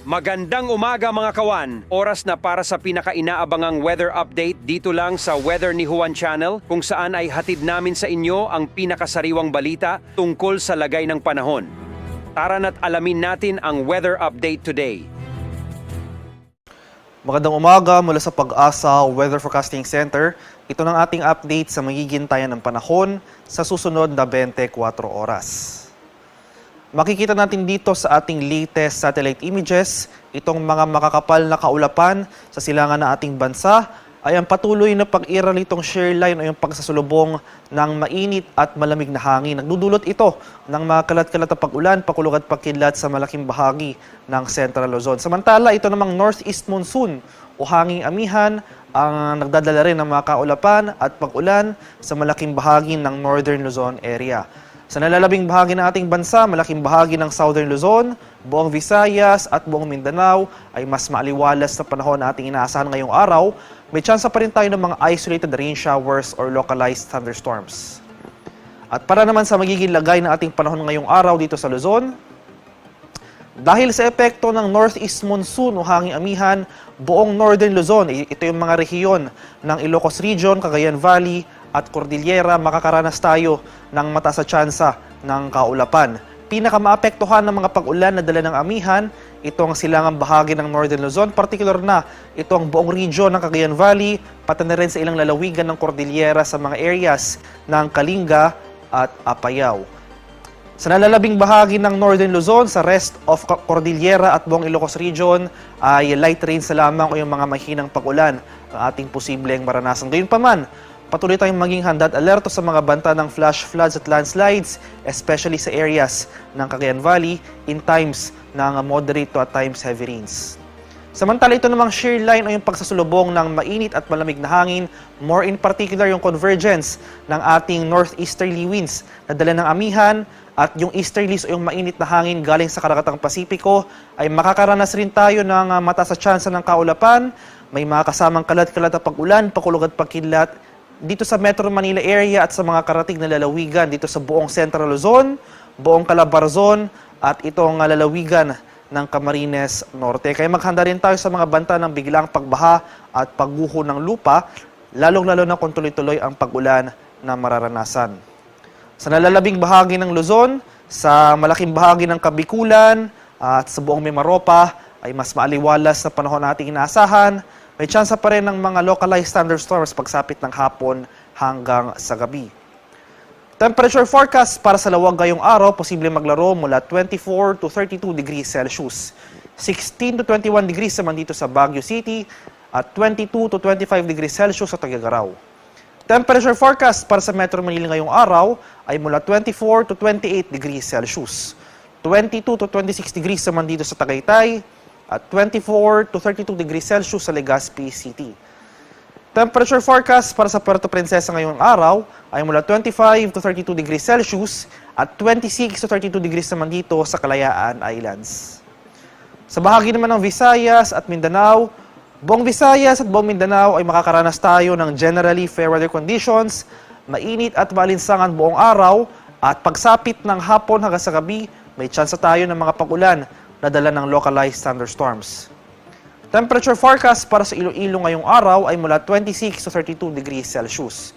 Magandang umaga mga kawan! Oras na para sa pinaka-inaabangang weather update dito lang sa Weather ni Juan Channel kung saan ay hatid namin sa inyo ang pinakasariwang balita tungkol sa lagay ng panahon. Tara na't alamin natin ang weather update today. Magandang umaga mula sa Pag-asa Weather Forecasting Center. Ito ng ating update sa magiging tayan ng panahon sa susunod na 24 oras. Makikita natin dito sa ating latest satellite images, itong mga makakapal na kaulapan sa silangan ng ating bansa ay ang patuloy na pag-iral nitong shear line o yung pagsasulubong ng mainit at malamig na hangin. Nagdudulot ito ng mga kalat-kalat na pag-ulan, pakulog at pagkidlat sa malaking bahagi ng Central Luzon. Samantala, ito namang northeast monsoon o hanging amihan ang nagdadala rin ng mga kaulapan at pag-ulan sa malaking bahagi ng Northern Luzon area. Sa nalalabing bahagi ng ating bansa, malaking bahagi ng Southern Luzon, buong Visayas at buong Mindanao ay mas maaliwalas na panahon na ating inaasahan ngayong araw. May tsansa pa rin tayo ng mga isolated rain showers or localized thunderstorms. At para naman sa magiging lagay ng ating panahon ngayong araw dito sa Luzon, dahil sa epekto ng northeast monsoon o hanging amihan, buong Northern Luzon, ito yung mga rehiyon ng Ilocos Region, Cagayan Valley at Cordillera, makakaranas tayo ng mataas na tsansa ng kaulapan. Pinakamaapektuhan ng mga pag-ulan na dala ng amihan, ito ang silangang bahagi ng Northern Luzon, particular na ito ang buong region ng Cagayan Valley, pati na rin sa ilang lalawigan ng Cordillera sa mga areas ng Kalinga at Apayao. Sa nalalabing bahagi ng Northern Luzon, sa rest of Cordillera at buong Ilocos Region, ay light rain sa lamang o yung mga mahinang pag-ulan ang ating posibleng maranasan. Gayunpaman, patuloy tayong maging handa at alerto sa mga banta ng flash floods at landslides, especially sa areas ng Cagayan Valley in times ng moderate to at times heavy rains. Samantala, ito namang shear line o yung pagsasulubong ng mainit at malamig na hangin, more in particular yung convergence ng ating northeasterly winds na dala ng amihan at yung easterlies o yung mainit na hangin galing sa Karagatang Pasipiko ay makakaranas rin tayo ng mataas na tsansa ng kaulapan, may mga kasamang kalat-kalat na pag-ulan, pakulog at pagkidlat dito sa Metro Manila area at sa mga karatig na lalawigan dito sa buong Central Luzon, buong Calabarzon at itong lalawigan ng Camarines Norte. Kaya maghanda rin tayo sa mga banta ng biglang pagbaha at pagguho ng lupa, lalong-lalo na kung tuloy-tuloy ang pag-ulan na mararanasan. Sa nalalabing bahagi ng Luzon, sa malaking bahagi ng Kabikulan at sa buong Mimaropa ay mas maaliwalas na panahon nating inaasahan. May tsansa pa rin ng mga localized thunderstorms pagsapit ng hapon hanggang sa gabi. Temperature forecast para sa lawag ngayong araw, posible maglaro mula 24 to 32 degrees Celsius. 16 to 21 degrees naman dito sa Baguio City at 22 to 25 degrees Celsius sa Tuguegarao. Temperature forecast para sa Metro Manila ngayong araw ay mula 24 to 28 degrees Celsius. 22 to 26 degrees naman dito sa Tagaytay at 24 to 32 degrees Celsius sa Legazpi City. Temperature forecast para sa Puerto Princesa ngayong araw ay mula 25 to 32 degrees Celsius at 26 to 32 degrees naman dito sa Kalayaan Islands. Sa bahagi naman ng Visayas at Mindanao, buong Visayas at buong Mindanao ay makakaranas tayo ng generally fair weather conditions, mainit at maalinsangan buong araw at pagsapit ng hapon hanggang sa gabi, may tsansa tayo ng mga pag-ulan na dala ng localized thunderstorms. Temperature forecast para sa Iloilo ngayong araw ay mula 26 to 32 degrees Celsius.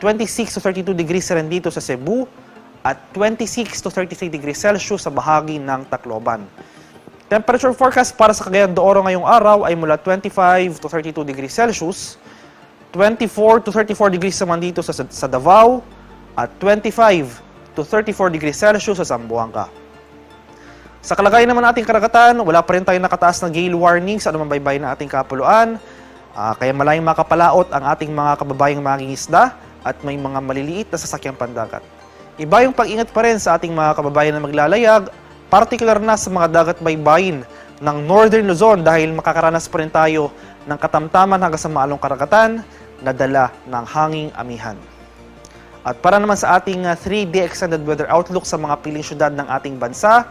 26 to 32 degrees rin dito sa Cebu at 26 to 33 degrees Celsius sa bahagi ng Tacloban. Temperature forecast para sa Cagayan de Oro ngayong araw ay mula 25 to 32 degrees Celsius, 24 to 34 degrees naman dito sa Davao at 25 to 34 degrees Celsius sa Zamboanga. Sa kalagayan naman ating karagatan, wala pa rin tayong nakataas na gale warning sa anumang baybayin na ating kapuluan. Kaya malayong makapalaot ang ating mga kababayang mangingisda at may mga maliliit na sasakyang pandagat. Iba yung pag-ingat pa rin sa ating mga kababayan na maglalayag, partikular na sa mga dagat baybayin ng Northern Luzon dahil makakaranas pa rin tayo ng katamtaman hanggang sa maalong karagatan na dala ng hanging amihan. At para naman sa ating 3-day extended weather outlook sa mga piling syudad ng ating bansa,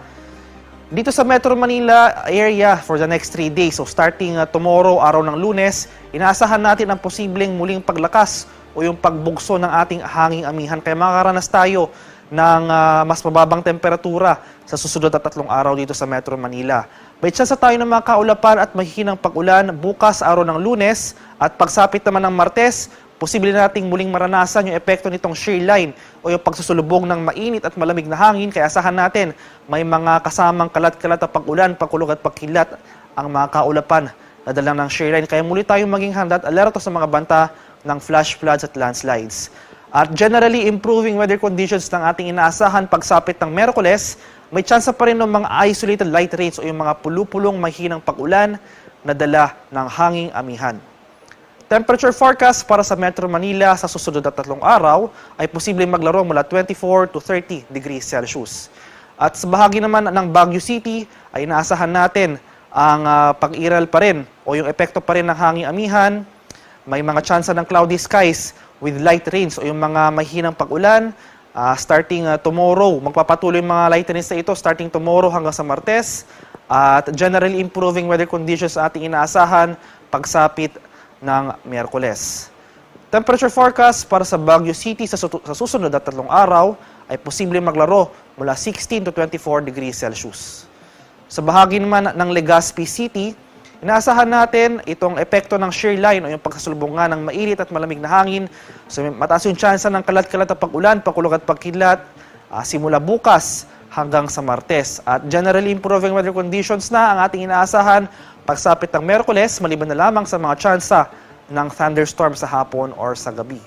dito sa Metro Manila area for the next 3 days, so starting tomorrow, araw ng Lunes, inaasahan natin ang posibleng muling paglakas o yung pagbugso ng ating hanging amihan. Kaya makakaranas tayo ng mas mababang temperatura sa susunod na 3 araw dito sa Metro Manila. May tsansa tayo ng mga kaulapan at mahihinang pag-ulan bukas araw ng Lunes at pagsapit naman ng Martes, posible nating muling maranasan yung epekto nitong shear line o yung pagsusulubong ng mainit at malamig na hangin. Kaya asahan natin may mga kasamang kalat-kalat na pag-ulan, pagkulog at pagkilat ang mga kaulapan na dala ng shear line. Kaya muli tayong maging handa at alerto sa mga banta ng flash floods at landslides. At generally improving weather conditions ng ating inaasahan pagsapit ng Miyerkules, may tsansa pa rin ng mga isolated light rains o yung mga pulupulong mahinang pag-ulan na dala ng hanging amihan. Temperature forecast para sa Metro Manila sa susunod na 3 araw ay posibleng maglaro mula 24 to 30 degrees Celsius. At sa bahagi naman ng Baguio City ay inaasahan natin ang pag-iral pa rin o yung epekto pa rin ng hanging amihan. May mga tsansa ng cloudy skies with light rains o yung mga mahinang pag-ulan. Starting tomorrow, magpapatuloy yung mga light rains na ito starting tomorrow hanggang sa Martes. At generally improving weather conditions sa ating inaasahan pagsapit ng Miyerkules. Temperature forecast para sa Baguio City sa susunod na 3 araw ay posibleng maglaro mula 16 to 24 degrees Celsius. Sa bahagi naman ng Legazpi City, inaasahan natin itong epekto ng shear line o yung pagkasulubong nga ng mainit at malamig na hangin. So mataas yung tsansa ng kalat-kalat na pag-ulan, pagkulog at pagkilat simula bukas hanggang sa Martes. At generally improving weather conditions na ang ating inaasahan pagsapit ng Miyerkules, maliban na lamang sa mga tsansa ng thunderstorm sa hapon or sa gabi.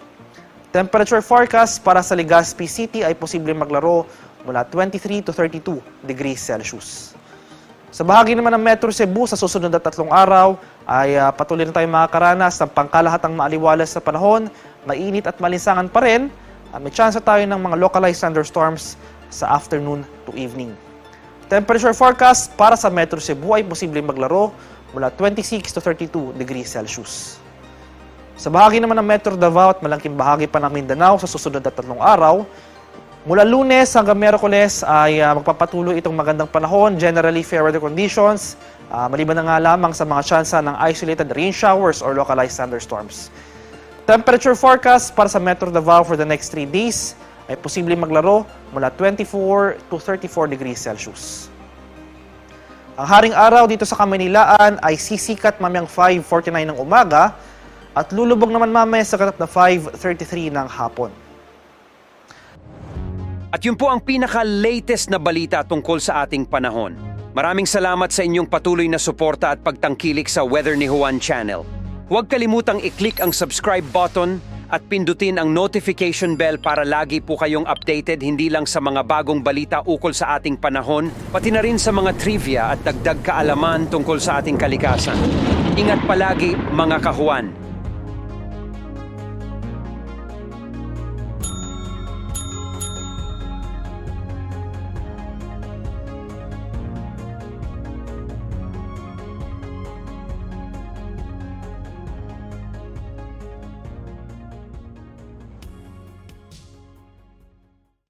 Temperature forecast para sa Legazpi City ay posibleng maglaro mula 23 to 32 degrees Celsius. Sa bahagi naman ng Metro Cebu, sa susunod na 3 araw ay patuloy na tayong makakaranas ng pangkalahatang maaliwalas sa panahon, mainit at malinsangan pa rin. May tsansa tayo ng mga localized thunderstorms sa afternoon to evening. Temperature forecast para sa Metro Cebu ay posibleng maglaro mula 26 to 32 degrees Celsius. Sa bahagi naman ng Metro Davao at malaking bahagi pa ng Mindanao sa susunod na 3 araw, mula Lunes hanggang Miyerkules ay magpapatuloy itong magandang panahon, generally fair weather conditions, maliban na nga lamang sa mga tsansa ng isolated rain showers or localized thunderstorms. Temperature forecast para sa Metro Davao for the next 3 days ay posibleng maglaro mula 24 to 34 degrees Celsius. Ang haring araw dito sa Kamaynilaan ay sisikat mamayang 5:49 ng umaga at lulubog naman mamaya sa kanap na 5:33 ng hapon. At yun po ang pinaka-latest na balita tungkol sa ating panahon. Maraming salamat sa inyong patuloy na suporta at pagtangkilik sa Weather ni Juan Channel. Huwag kalimutang i-click ang subscribe button at pindutin ang notification bell para lagi po kayong updated hindi lang sa mga bagong balita ukol sa ating panahon, pati na rin sa mga trivia at dagdag kaalaman tungkol sa ating kalikasan. Ingat palagi mga kahuan!